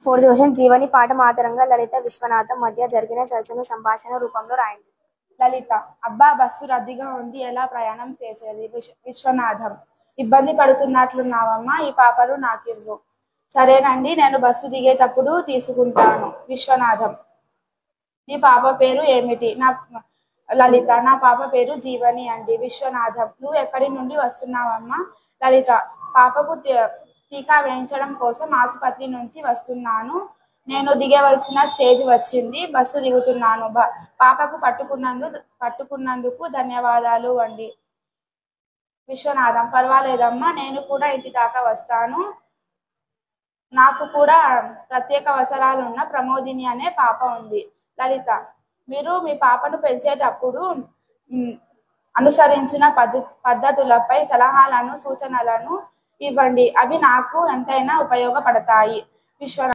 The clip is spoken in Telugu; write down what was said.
ఫోర్త్ క్వశ్చన్, జీవని పాఠం ఆధారంగా లలిత విశ్వనాథం మధ్య జరిగిన చర్చను సంభాషణ రూపంలో రాయండి. లలిత: అబ్బా, బస్సు రద్దీగా ఉంది, ఎలా ప్రయాణం చేసేది? విశ్వనాథం: ఇబ్బంది పడుతున్నట్లున్నావమ్మా, ఈ పాపలు నాకివ్వు. సరేనండి, నేను బస్సు దిగేటప్పుడు తీసుకుంటాను. విశ్వనాథం: మీ పాప పేరు ఏమిటి? లలిత: నా పాప పేరు జీవని అండి. విశ్వనాథం: నువ్వు ఎక్కడి నుండి వస్తున్నావమ్మా? లలిత: పాపకు టీకా వేయించడం కోసం ఆసుపత్రి నుంచి వస్తున్నాను. నేను దిగవలసిన స్టేజ్ వచ్చింది, బస్సు దిగుతున్నాను. పాపకు పట్టుకున్నందుకు ధన్యవాదాలు అండి. విశ్వనాథం: పర్వాలేదమ్మా, నేను కూడా ఇంటి దాకా వస్తాను. నాకు కూడా ప్రత్యేక అవసరాలున్న ప్రమోదిని అనే పాప ఉంది. లలిత: మీరు మీ పాపను పెంచేటప్పుడు అనుసరించిన పద్ధతులపై సలహాలను, సూచనలను ఇవ్వండి. అవి నాకు ఎంతైనా ఉపయోగపడతాయి. విశ్వనాథం: